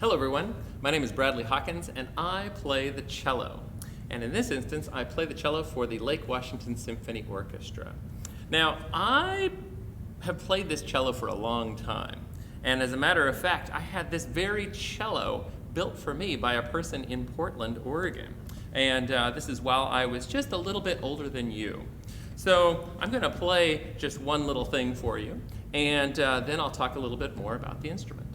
Hello everyone, my name is Brad Hawkins and I play the cello. And in this instance, I play the cello for the Lake Washington Symphony Orchestra. Now, I have played this cello for a long time. And as a matter of fact, I had this very cello built for me by a person in Portland, Oregon. And this is while I was just a little bit older than you. So I'm going to play just one little thing for you, and then I'll talk a little bit more about the instrument.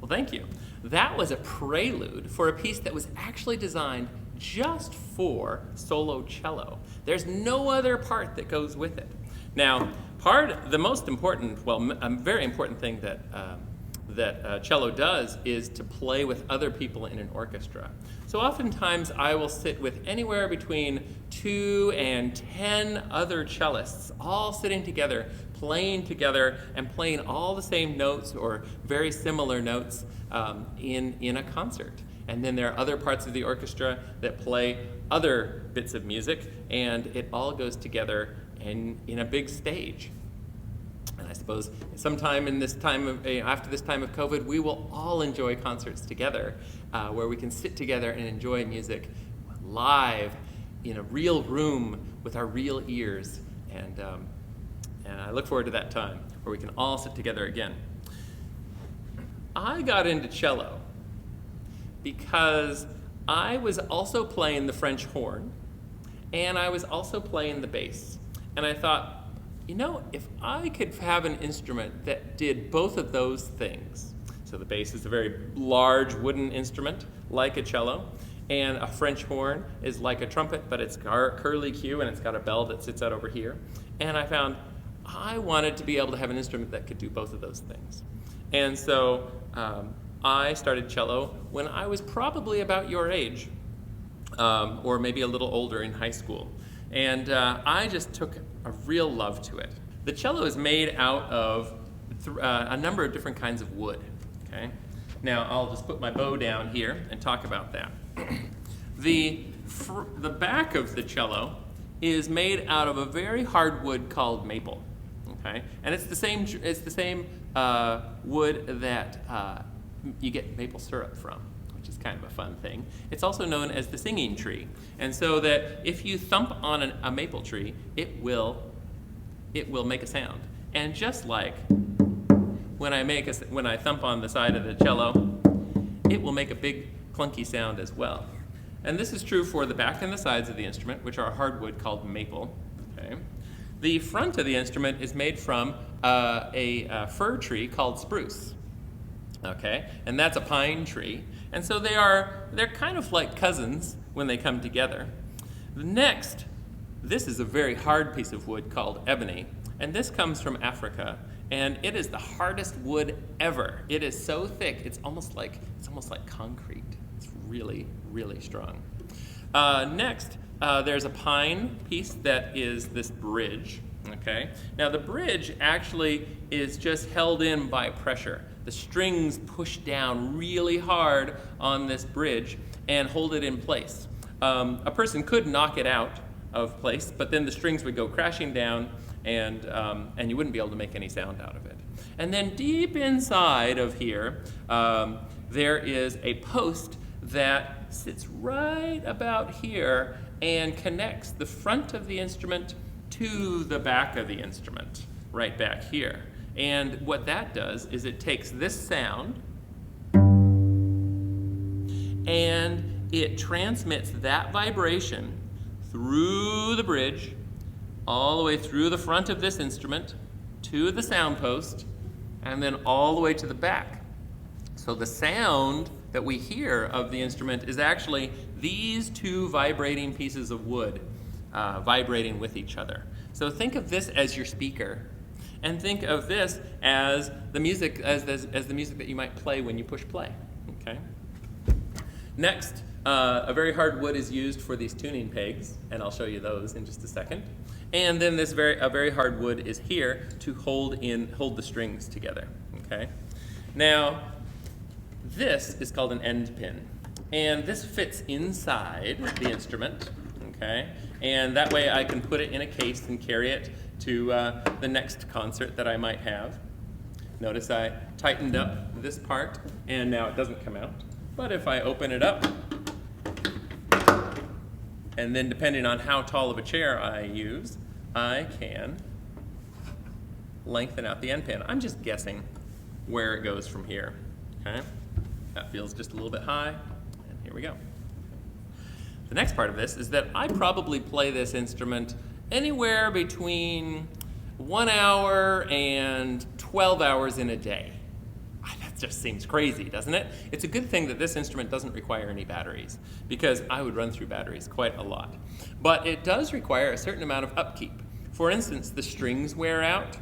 Well, thank you. That was a prelude for a piece that was actually designed just for solo cello. There's no other part that goes with it. Now, the most important, well, a very important thing that cello does is to play with other people in an orchestra. So oftentimes I will sit with anywhere between 2 and 10 other cellists, all sitting together, playing together, and playing all the same notes or very similar notes in a concert. And then there are other parts of the orchestra that play other bits of music, and it all goes together in a big stage. And I suppose sometime in this time after this time of COVID, we will all enjoy concerts together, where we can sit together and enjoy music live in a real room with our real ears. And I look forward to that time where we can all sit together again. I got into cello because I was also playing the French horn, and I was also playing the bass. And I thought, you know, if I could have an instrument that did both of those things. So the bass is a very large wooden instrument, like a cello, and a French horn is like a trumpet, but it's curly Q, and it's got a bell that sits out over here. And I found I wanted to be able to have an instrument that could do both of those things. And so I started cello when I was probably about your age, or maybe a little older in high school. And I just took a real love to it. The cello is made out of a number of different kinds of wood. Okay? Now I'll just put my bow down here and talk about that. The back of the cello is made out of a very hard wood called maple. Okay? And it's the same wood that you get maple syrup from, which is kind of a fun thing. It's also known as the singing tree. And so that if you thump on a maple tree, it will make a sound. And just like when I thump on the side of the cello, it will make a big clunky sound as well. And this is true for the back and the sides of the instrument, which are hardwood called maple. Okay? The front of the instrument is made from a fir tree called spruce. Okay? And that's a pine tree. And so they're kind of like cousins when they come together. Next, this is a very hard piece of wood called ebony. And this comes from Africa. And it is the hardest wood ever. It is so thick, it's almost like concrete. It's really, really strong. Next, there's a pine piece that is this bridge. Okay? Now the bridge actually is just held in by pressure. The strings push down really hard on this bridge and hold it in place. A person could knock it out of place, but then the strings would go crashing down and you wouldn't be able to make any sound out of it. And then deep inside of here, there is a post that sits right about here and connects the front of the instrument to the back of the instrument, right back here. And what that does is it takes this sound and it transmits that vibration through the bridge, all the way through the front of this instrument, to the sound post, and then all the way to the back. So the sound that we hear of the instrument is actually these two vibrating pieces of wood vibrating with each other. So think of this as your speaker, and think of this as the music as the music that you might play when you push play. Okay. Next, a very hard wood is used for these tuning pegs, and I'll show you those in just a second. And then a very hard wood is here to hold the strings together. Okay. Now, this is called an end pin, and this fits inside the instrument. Okay, and that way I can put it in a case and carry it to the next concert that I might have. Notice I tightened up this part, and now it doesn't come out. But if I open it up, and then depending on how tall of a chair I use, I can lengthen out the end pin. I'm just guessing where it goes from here. Okay, that feels just a little bit high, and here we go. The next part of this is that I probably play this instrument anywhere between 1 hour and 12 hours in a day. That just seems crazy, doesn't it? It's a good thing that this instrument doesn't require any batteries, because I would run through batteries quite a lot. But it does require a certain amount of upkeep. For instance, the strings wear out.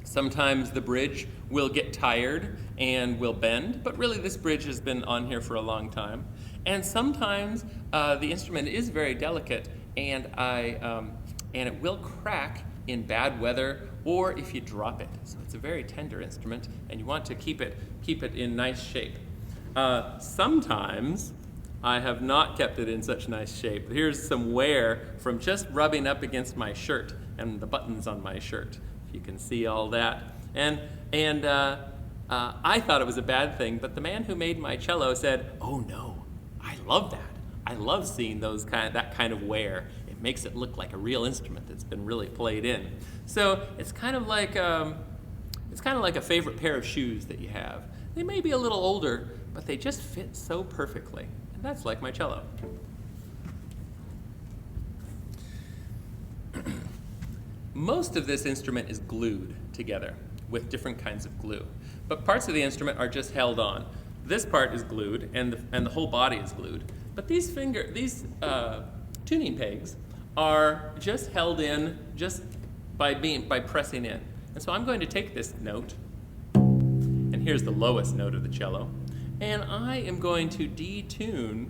Sometimes the bridge will get tired and will bend, but really this bridge has been on here for a long time. And sometimes the instrument is very delicate, and it will crack in bad weather or if you drop it. So it's a very tender instrument, and you want to keep it in nice shape. Sometimes I have not kept it in such nice shape. Here's some wear from just rubbing up against my shirt and the buttons on my shirt. If you can see all that. And I thought it was a bad thing, but the man who made my cello said, "Oh no, I love that. I love seeing that kind of wear. It makes it look like a real instrument that's been really played in." So it's kind of like a favorite pair of shoes that you have. They may be a little older, but they just fit so perfectly. And that's like my cello. Most of this instrument is glued together with different kinds of glue, but parts of the instrument are just held on. This part is glued, and the whole body is glued. But these tuning pegs are just held in just by pressing in. And so I'm going to take this note, and here's the lowest note of the cello, and I am going to detune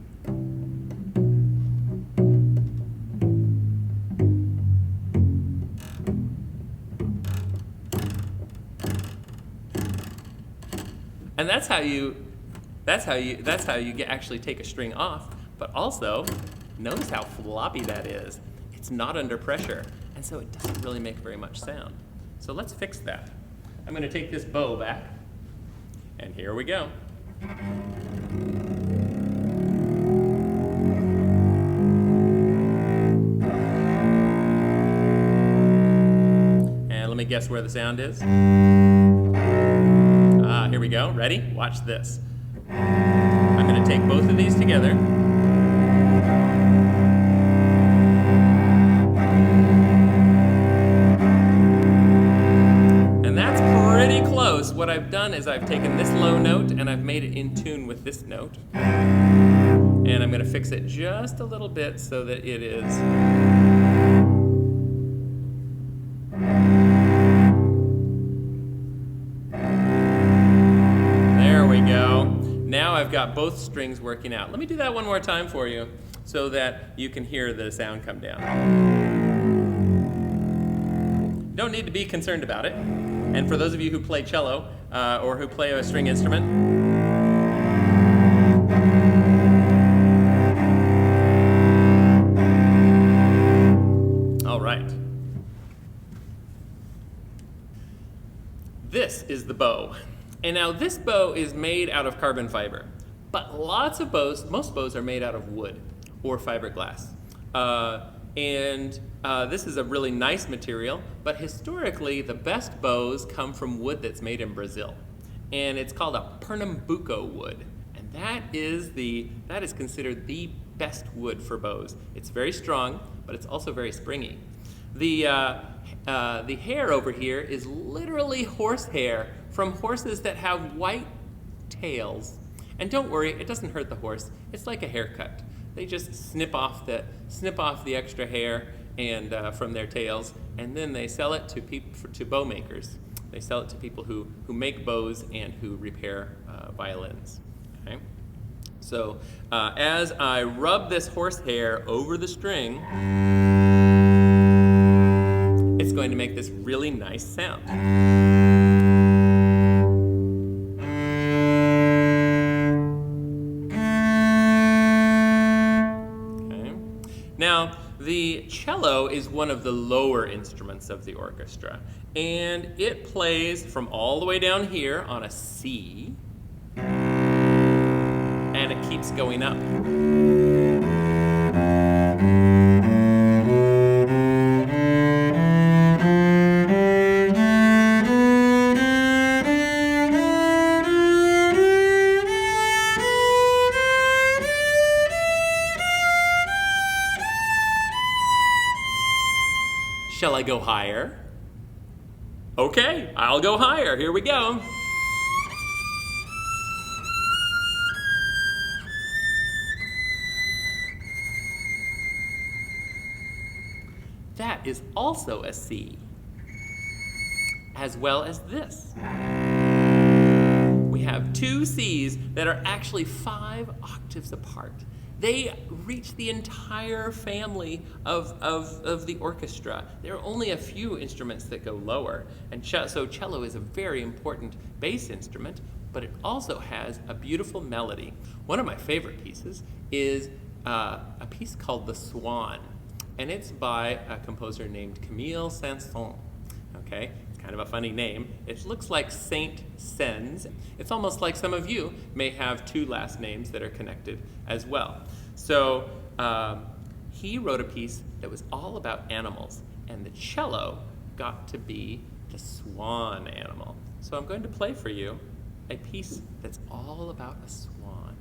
And that's how you actually take a string off. But also, notice how floppy that is. It's not under pressure, and so it doesn't really make very much sound. So let's fix that. I'm going to take this bow back, and here we go. And let me guess where the sound is. Here we go. Ready? Watch this. I'm going to take both of these together. And that's pretty close. What I've done is I've taken this low note and I've made it in tune with this note. And I'm going to fix it just a little bit so that it is Now I've got both strings working out. Let me do that one more time for you so that you can hear the sound come down. Don't need to be concerned about it. And for those of you who play cello or who play a string instrument, all right. This is the bow. And now this bow is made out of carbon fiber, but lots of bows, most bows are made out of wood or fiberglass. This is a really nice material, but historically the best bows come from wood that's made in Brazil. And it's called a Pernambuco wood. And that is considered the best wood for bows. It's very strong, but it's also very springy. The hair over here is literally horsehair from horses that have white tails. And don't worry, it doesn't hurt the horse. It's like a haircut. They just snip off the extra hair and from their tails, and then they sell it to bow makers. They sell it to people who make bows and who repair violins. Okay? So as I rub this horsehair over the string, it's going to make this really nice sound. Okay. Now, the cello is one of the lower instruments of the orchestra, and it plays from all the way down here on a C, and it keeps going up. Shall I go higher? Okay, I'll go higher. Here we go. That is also a C, as well as this. We have two Cs that are actually 5 octaves apart. They reach the entire family of the orchestra. There are only a few instruments that go lower, and so cello is a very important bass instrument, but it also has a beautiful melody. One of my favorite pieces is a piece called The Swan, and it's by a composer named Camille Saint-Saëns. Okay, it's kind of a funny name. It looks like Saint-Saëns. It's almost like some of you may have 2 last names that are connected as well. So he wrote a piece that was all about animals, and the cello got to be the swan animal. So I'm going to play for you a piece that's all about a swan.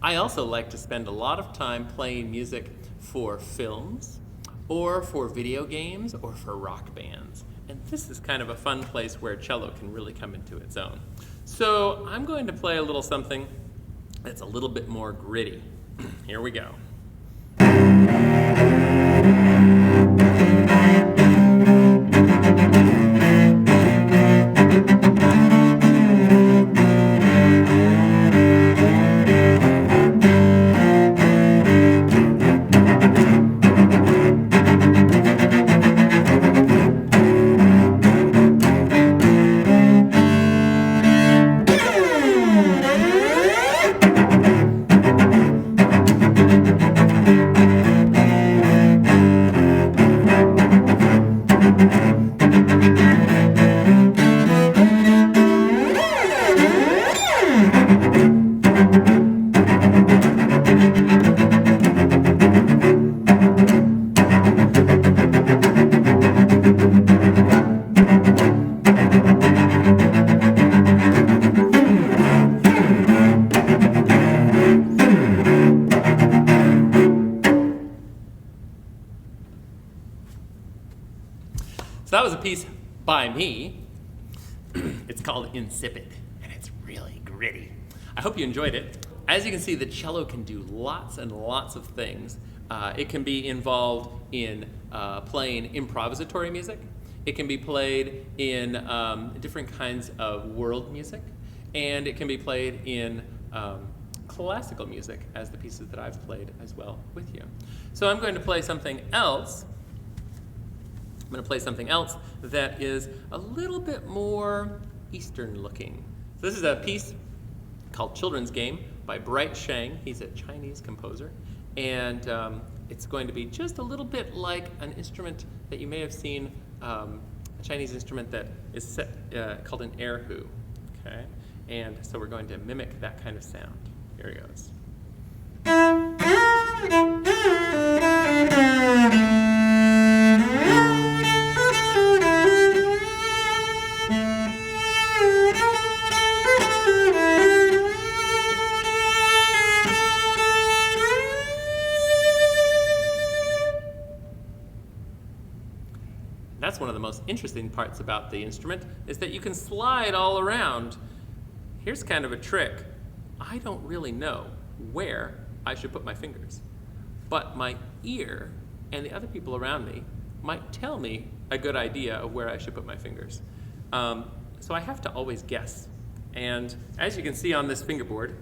I also like to spend a lot of time playing music for films, or for video games, or for rock bands. And this is kind of a fun place where cello can really come into its own. So I'm going to play a little something that's a little bit more gritty. Here we go. So that was a piece by me. It's called Insipid, and it's really gritty. I hope you enjoyed it. As you can see, the cello can do lots and lots of things. It can be involved in playing improvisatory music. It can be played in different kinds of world music, and it can be played in classical music, as the pieces that I've played as well with you. So I'm going to play something else. I'm going to play something else that is a little bit more Eastern looking. So this is a piece called Children's Game by Bright Shang. He's a Chinese composer. And it's going to be just a little bit like an instrument that you may have seen, a Chinese instrument that is set, called an erhu. Okay? And so we're going to mimic that kind of sound. Here it goes. That's one of the most interesting parts about the instrument, is that you can slide all around. Here's kind of a trick. I don't really know where I should put my fingers, but my ear and the other people around me might tell me a good idea of where I should put my fingers. So I have to always guess. And as you can see on this fingerboard,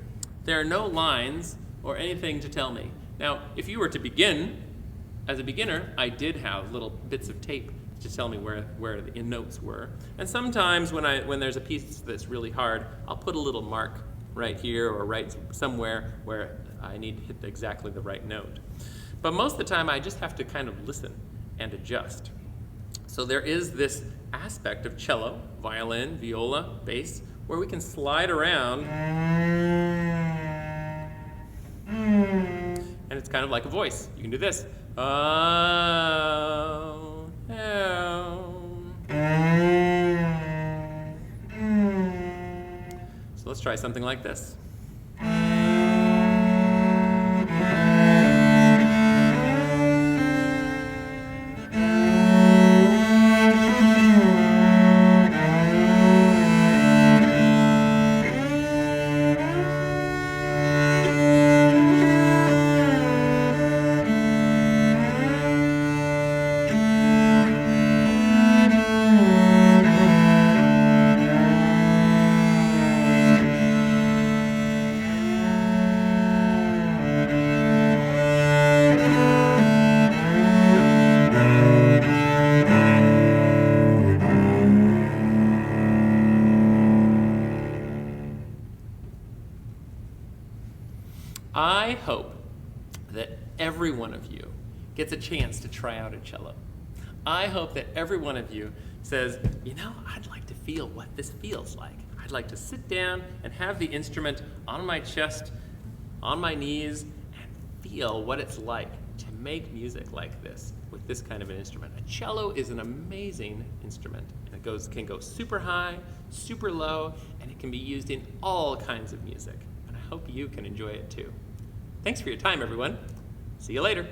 there are no lines or anything to tell me. Now, if you were to begin, as a beginner, I did have little bits of tape to tell me where the notes were. And sometimes when there's a piece that's really hard, I'll put a little mark right here or right somewhere where I need to hit exactly the right note. But most of the time, I just have to kind of listen and adjust. So there is this aspect of cello, violin, viola, bass, where we can slide around. And it's kind of like a voice. You can do this. Oh, oh. So let's try something like this. I hope that every one of you gets a chance to try out a cello. I hope that every one of you says, you know, I'd like to feel what this feels like. I'd like to sit down and have the instrument on my chest, on my knees, and feel what it's like to make music like this with this kind of an instrument. A cello is an amazing instrument, and it can go super high, super low, and it can be used in all kinds of music. And I hope you can enjoy it too. Thanks for your time, everyone. See you later.